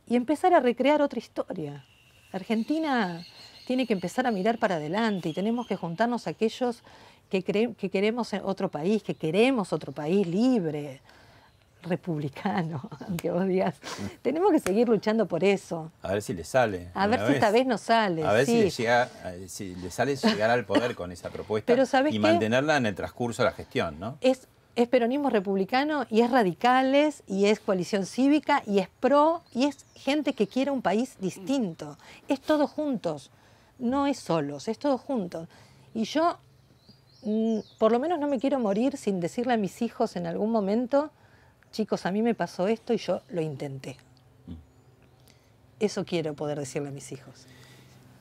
y empezar a recrear otra historia. Argentina tiene que empezar a mirar para adelante y tenemos que juntarnos aquellos que queremos otro país, que queremos otro país libre, republicano, aunque vos digas. Tenemos que seguir luchando por eso. A ver si le sale. A ver si esta vez nos sale. A ver sí. si le sale llegar al poder con esa propuesta. Pero ¿sabés qué? Mantenerla en el transcurso de la gestión, ¿no? Es peronismo republicano y es radicales y es coalición cívica y es pro y es gente que quiere un país distinto. Es todos juntos, no es solos, es todos juntos. Y yo, por lo menos no me quiero morir sin decirle a mis hijos en algún momento, chicos, a mí me pasó esto y yo lo intenté. Eso quiero poder decirle a mis hijos.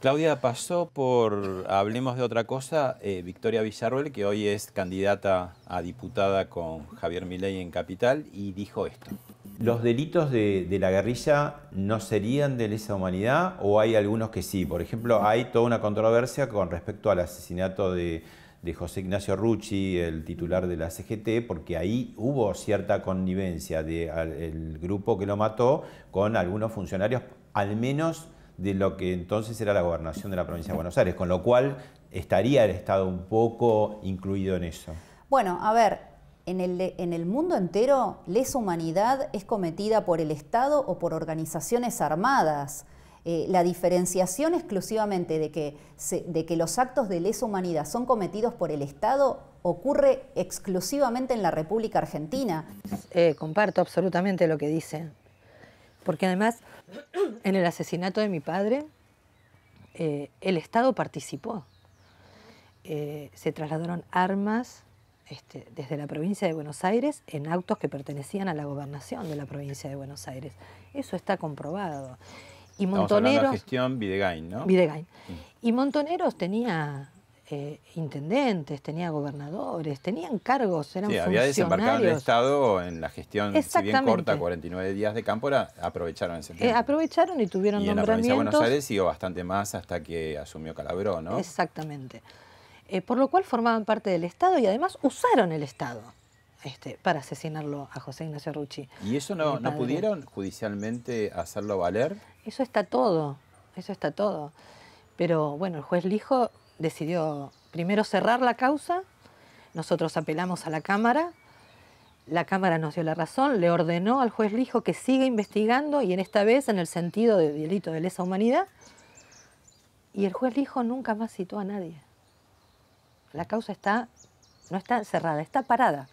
Claudia, pasó por, hablemos de otra cosa, Victoria Villarroel, que hoy es candidata a diputada con Javier Milei en Capital, y dijo esto. ¿Los delitos de la guerrilla no serían de lesa humanidad o hay algunos que sí? Por ejemplo, hay toda una controversia con respecto al asesinato de José Ignacio Rucci, el titular de la CGT, porque ahí hubo cierta connivencia del grupo que lo mató con algunos funcionarios, al menos de lo que entonces era la gobernación de la provincia de Buenos Aires, con lo cual estaría el Estado un poco incluido en eso. Bueno, a ver, en el mundo entero, lesa humanidad es cometida por el Estado o por organizaciones armadas. La diferenciación exclusivamente de que los actos de lesa humanidad son cometidos por el Estado ocurre exclusivamente en la República Argentina. Comparto absolutamente lo que dice. Porque además, en el asesinato de mi padre, el Estado participó. Se trasladaron armas desde la provincia de Buenos Aires en autos que pertenecían a la gobernación de la provincia de Buenos Aires. Eso está comprobado. Y Montoneros, estamos hablando de la gestión Videgain, ¿no? Videgain. Y Montoneros tenía intendentes, tenía gobernadores, tenían cargos, eran funcionarios. Había desembarcado el Estado en la gestión, si bien corta, 49 días de campo, aprovecharon ese tiempo. Aprovecharon y tuvieron nombramientos. Y en la provincia de Buenos Aires siguió bastante más hasta que asumió Calabró, ¿no? Exactamente. Por lo cual formaban parte del Estado y además usaron el Estado para asesinarlo a José Ignacio Rucci. ¿Y eso no pudieron judicialmente hacerlo valer? Eso está todo, eso está todo. Pero bueno, el juez Lijo decidió primero cerrar la causa, nosotros apelamos a la Cámara nos dio la razón, le ordenó al juez Lijo que siga investigando y en esta vez en el sentido de delito de lesa humanidad, y el juez Lijo nunca más citó a nadie. La causa no está cerrada, está parada.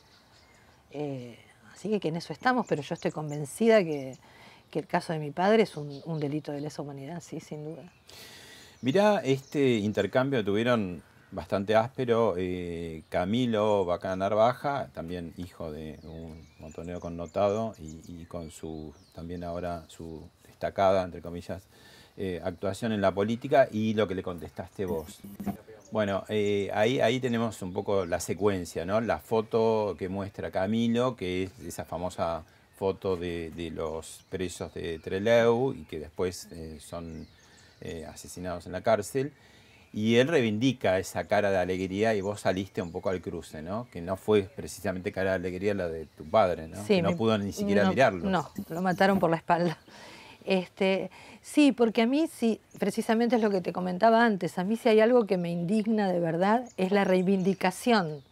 Así que en eso estamos, pero yo estoy convencida que el caso de mi padre es un delito de lesa humanidad, sí, sin duda. Mirá, este intercambio tuvieron bastante áspero. Camilo Bacán Narvaja, también hijo de un montonero connotado y con también ahora su destacada, entre comillas, actuación en la política, y lo que le contestaste vos. Bueno, ahí tenemos un poco la secuencia, ¿no? La foto que muestra Camilo, que es esa famosa foto de los presos de Trelew y que después son asesinados en la cárcel, y él reivindica esa cara de alegría y vos saliste un poco al cruce, ¿no? Que no fue precisamente cara de alegría la de tu padre, ¿no? Sí, que no pudo ni siquiera mirarlo. No, lo mataron por la espalda. Sí, porque a mí sí, precisamente es lo que te comentaba antes, a mí si hay algo que me indigna de verdad es la reivindicación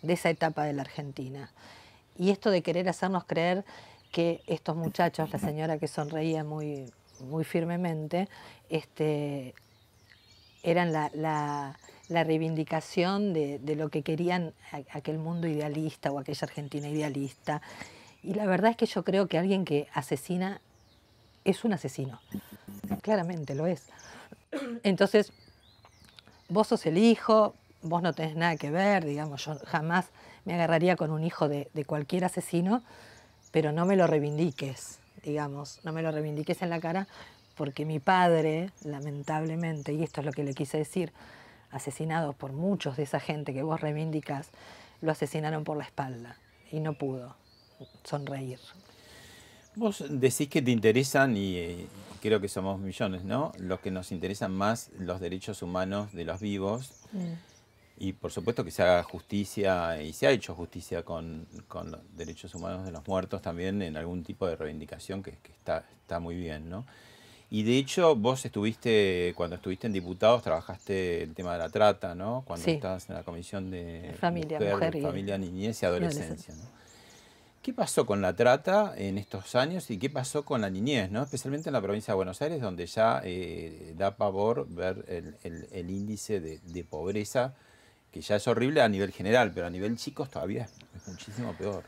de esa etapa de la Argentina. Y esto de querer hacernos creer que estos muchachos, la señora que sonreía muy firmemente, eran la reivindicación de lo que querían aquel mundo idealista o aquella Argentina idealista. Y la verdad es que yo creo que alguien que asesina es un asesino. Claramente lo es. Entonces, vos sos el hijo, vos no tenés nada que ver, digamos, yo jamás me agarraría con un hijo de cualquier asesino, pero no me lo reivindiques, digamos, no me lo reivindiques en la cara, porque mi padre, lamentablemente, y esto es lo que le quise decir, asesinado por muchos de esa gente que vos reivindicás, lo asesinaron por la espalda y no pudo sonreír. Vos decís que te interesan, y creo que somos millones, ¿no? Los que nos interesan más los derechos humanos de los vivos. Y por supuesto que se haga justicia, y se ha hecho justicia con los derechos humanos de los muertos también en algún tipo de reivindicación que está muy bien, ¿no? Y de hecho vos cuando estuviste en Diputados, trabajaste el tema de la trata, ¿no? Cuando Sí. estabas en la Comisión de Familia, Niñez y Adolescencia, ¿no? ¿Qué pasó con la trata en estos años y qué pasó con la niñez, ¿no? Especialmente en la provincia de Buenos Aires, donde ya da pavor ver el índice de pobreza, que ya es horrible a nivel general, pero a nivel chicos todavía es muchísimo peor.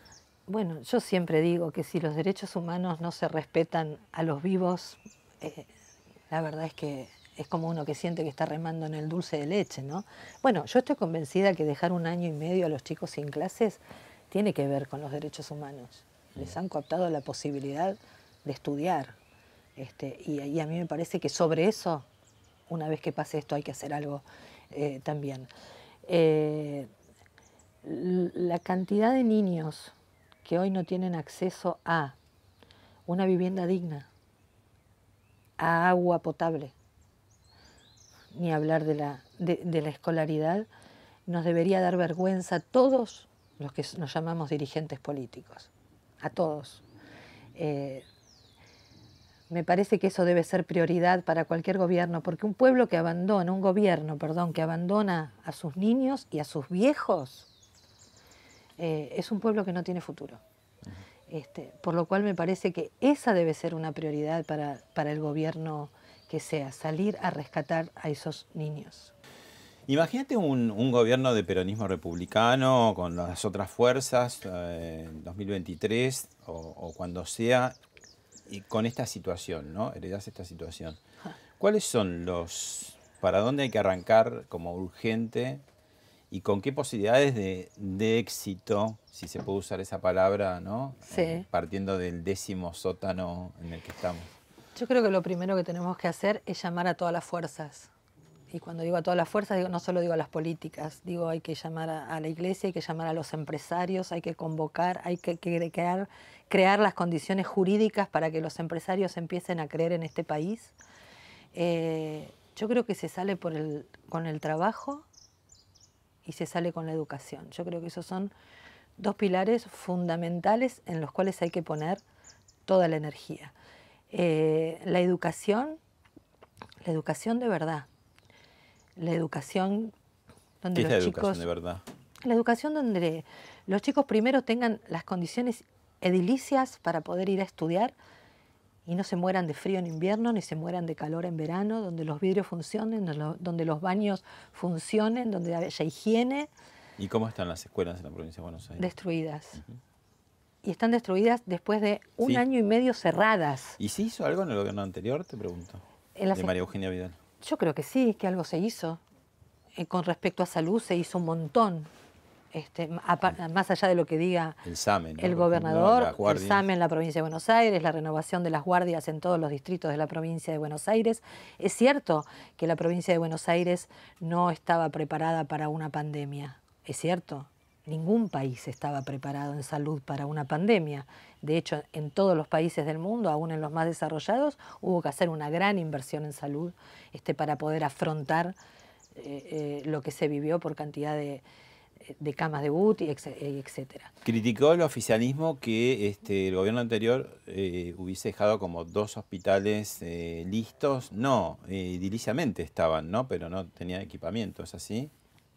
Bueno, yo siempre digo que si los derechos humanos no se respetan a los vivos, la verdad es que es como uno que siente que está remando en el dulce de leche, ¿no? Bueno, yo estoy convencida que dejar 1 año y medio a los chicos sin clases tiene que ver con los derechos humanos. Les han cooptado la posibilidad de estudiar. Y a mí me parece que sobre eso, una vez que pase esto, hay que hacer algo también. La cantidad de niños que hoy no tienen acceso a una vivienda digna, a agua potable, ni hablar de la escolaridad, nos debería dar vergüenza a todos los que nos llamamos dirigentes políticos, a todos. Me parece que eso debe ser prioridad para cualquier gobierno, porque un gobierno que abandona a sus niños y a sus viejos, es un pueblo que no tiene futuro. Por lo cual me parece que esa debe ser una prioridad para el gobierno que sea, salir a rescatar a esos niños. Imagínate un gobierno de peronismo republicano con las otras fuerzas en 2023 o cuando sea, y con esta situación, ¿no? Heredás esta situación. ¿Cuáles son para dónde hay que arrancar como urgente y con qué posibilidades de éxito, si se puede usar esa palabra, ¿no? Sí. Partiendo del 10º sótano en el que estamos? Yo creo que lo primero que tenemos que hacer es llamar a todas las fuerzas. Y cuando digo a todas las fuerzas, no solo digo a las políticas, digo hay que llamar a la iglesia, hay que llamar a los empresarios, hay que convocar, hay que crear las condiciones jurídicas para que los empresarios empiecen a creer en este país. Yo creo que se sale con el trabajo y se sale con la educación. Yo creo que esos son 2 pilares fundamentales en los cuales hay que poner toda la energía. La educación de verdad. La educación donde ¿Qué es los la chicos... educación de verdad? La educación donde los chicos primero tengan las condiciones edilicias para poder ir a estudiar y no se mueran de frío en invierno ni se mueran de calor en verano, donde los vidrios funcionen, donde los baños funcionen, donde haya higiene. ¿Y cómo están las escuelas en la provincia de Buenos Aires? Destruidas. Y están destruidas después de 1 año y medio cerradas. ¿Y se hizo algo en el gobierno anterior, te pregunto? De María Eugenia Vidal. Yo creo que sí, que algo se hizo. Con respecto a salud se hizo un montón. Más allá de lo que diga el SAME, ¿no? El gobernador, el SAME en la provincia de Buenos Aires, la renovación de las guardias en todos los distritos de la provincia de Buenos Aires. Es cierto que la provincia de Buenos Aires no estaba preparada para una pandemia. Es cierto, ningún país estaba preparado en salud para una pandemia. De hecho, en todos los países del mundo, aún en los más desarrollados, hubo que hacer una gran inversión en salud para poder afrontar lo que se vivió por cantidad de camas de UTI, etcétera. Criticó el oficialismo que el gobierno anterior hubiese dejado como 2 hospitales listos. No, ediliciamente estaban, ¿no? Pero no tenían equipamiento, ¿es así?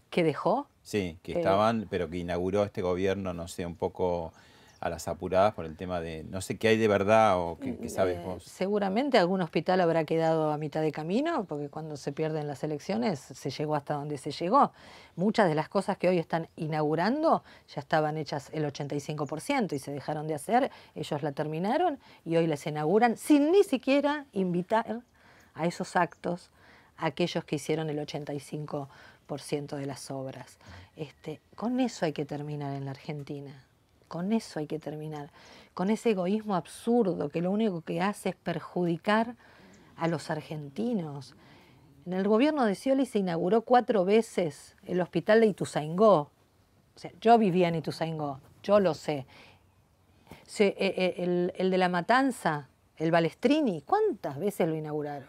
¿Qué dejó? Sí, que estaban, pero que inauguró este gobierno, no sé, un poco a las apuradas por el tema de, no sé qué hay de verdad o qué sabes vos. Seguramente algún hospital habrá quedado a mitad de camino, porque cuando se pierden las elecciones se llegó hasta donde se llegó. Muchas de las cosas que hoy están inaugurando ya estaban hechas el 85% y se dejaron de hacer, ellos la terminaron y hoy las inauguran sin ni siquiera invitar a esos actos a aquellos que hicieron el 85% de las obras. Con eso hay que terminar en la Argentina. Con eso hay que terminar, con ese egoísmo absurdo que lo único que hace es perjudicar a los argentinos. En el gobierno de Scioli se inauguró 4 veces el hospital de Ituzaingó. O sea, yo vivía en Ituzaingó, yo lo sé. El de La Matanza, el Balestrini, ¿cuántas veces lo inauguraron?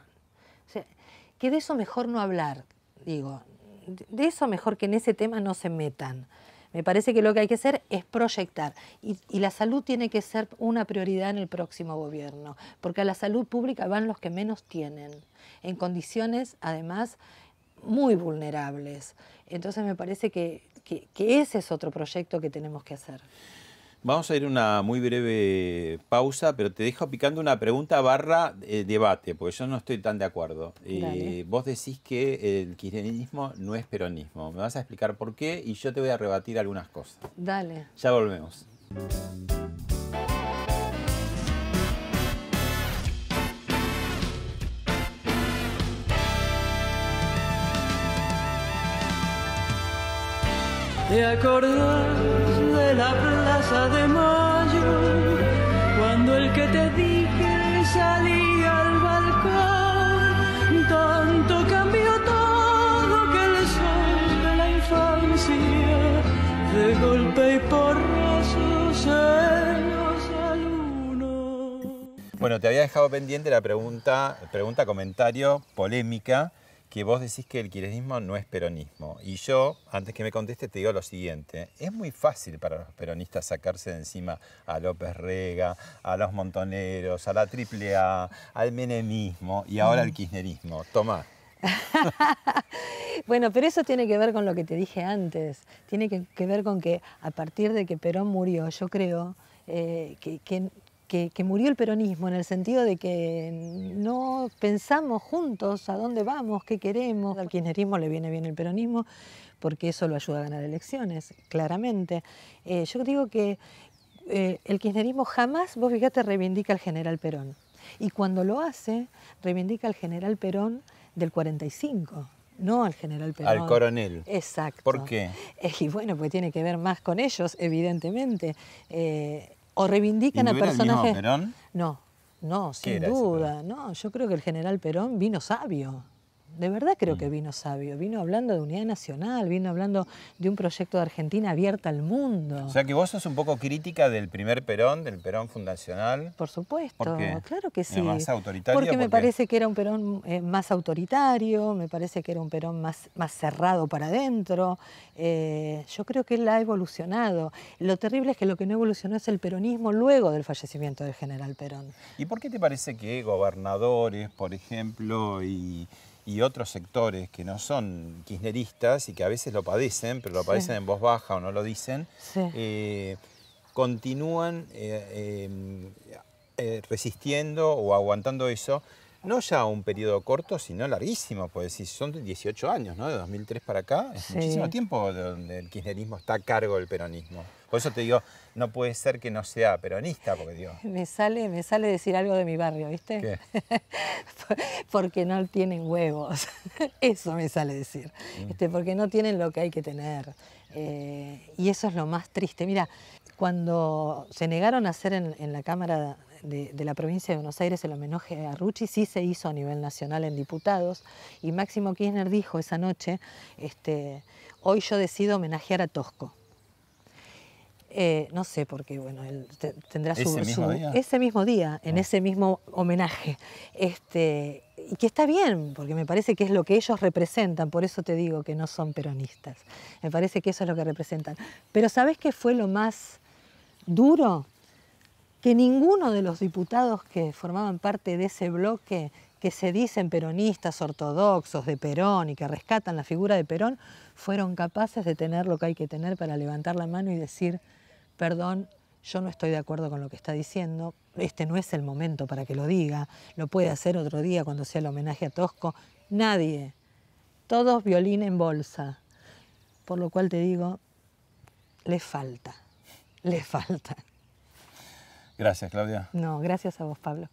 O sea, que de eso mejor no hablar, digo. de eso mejor que en ese tema no se metan. Me parece que lo que hay que hacer es proyectar y la salud tiene que ser una prioridad en el próximo gobierno, porque a la salud pública van los que menos tienen, en condiciones además muy vulnerables. Entonces me parece que ese es otro proyecto que tenemos que hacer. Vamos a ir a una muy breve pausa, pero te dejo picando una pregunta / debate, porque yo no estoy tan de acuerdo. Vos decís que el kirchnerismo no es peronismo. Me vas a explicar por qué y yo te voy a rebatir algunas cosas. Dale. Ya volvemos. ¿Te acordás de la Plaza de Mayo? Cuando el que te dije salía al balcón, tanto cambió todo que el sol de la infancia de golpe y porrazo se nos alunó. Bueno, te había dejado pendiente la pregunta, comentario, polémica, que vos decís que el kirchnerismo no es peronismo. Y yo, antes que me conteste, te digo lo siguiente. Es muy fácil para los peronistas sacarse de encima a López Rega, a los montoneros, a la AAA, al menemismo y ahora al kirchnerismo. Tomá. Bueno, pero eso tiene que ver con lo que te dije antes. Tiene que ver con que a partir de que Perón murió, yo creo que murió el peronismo en el sentido de que no pensamos juntos a dónde vamos, qué queremos. Al kirchnerismo le viene bien el peronismo porque eso lo ayuda a ganar elecciones, claramente. Yo digo que el kirchnerismo jamás, vos fíjate, reivindica al general Perón. Y cuando lo hace, reivindica al general Perón del 45. No al general Perón. Al coronel. Exacto. ¿Por qué? Y bueno, pues tiene que ver más con ellos, evidentemente. O reivindican ¿Y no a era personajes... el mismo Perón? No, sin duda. No, yo creo que el general Perón vino sabio. De verdad creo que vino sabio. Vino hablando de unidad nacional, vino hablando de un proyecto de Argentina abierta al mundo. O sea que vos sos un poco crítica del primer Perón, del Perón fundacional. Por supuesto, ¿Por qué? Claro que sí. ¿Más autoritario? Porque me parece que era un Perón más autoritario, me parece que era un Perón más cerrado para adentro. Yo creo que él ha evolucionado. Lo terrible es que lo que no evolucionó es el peronismo luego del fallecimiento del general Perón. ¿Y por qué te parece que gobernadores, por ejemplo, y otros sectores que no son kirchneristas y que a veces lo padecen, pero lo padecen en voz baja o no lo dicen, continúan resistiendo o aguantando eso, no ya un periodo corto, sino larguísimo, pues si son 18 años, ¿no? De 2003 para acá, es muchísimo tiempo donde el kirchnerismo está a cargo del peronismo. Por eso te digo, no puede ser que no sea peronista, porque digo... Me sale decir algo de mi barrio, ¿viste? ¿Qué? Porque no tienen huevos. Eso me sale decir. Porque no tienen lo que hay que tener. Y eso es lo más triste. Mira, cuando se negaron a hacer en la Cámara de la provincia de Buenos Aires el homenaje a Rucci, sí se hizo a nivel nacional en diputados, y Máximo Kirchner dijo esa noche, hoy yo decido homenajear a Tosco. No sé por qué, bueno, él tendrá ese mismo día, en ese mismo homenaje. Y que está bien, porque me parece que es lo que ellos representan, por eso te digo que no son peronistas. Me parece que eso es lo que representan. Pero ¿sabés qué fue lo más duro? Que ninguno de los diputados que formaban parte de ese bloque, que se dicen peronistas ortodoxos de Perón y que rescatan la figura de Perón, fueron capaces de tener lo que hay que tener para levantar la mano y decir, perdón, yo no estoy de acuerdo con lo que está diciendo, este no es el momento para que lo diga, lo puede hacer otro día cuando sea el homenaje a Tosco. Nadie, todos violín en bolsa. Por lo cual te digo, les falta. Gracias, Claudia. No, gracias a vos, Pablo.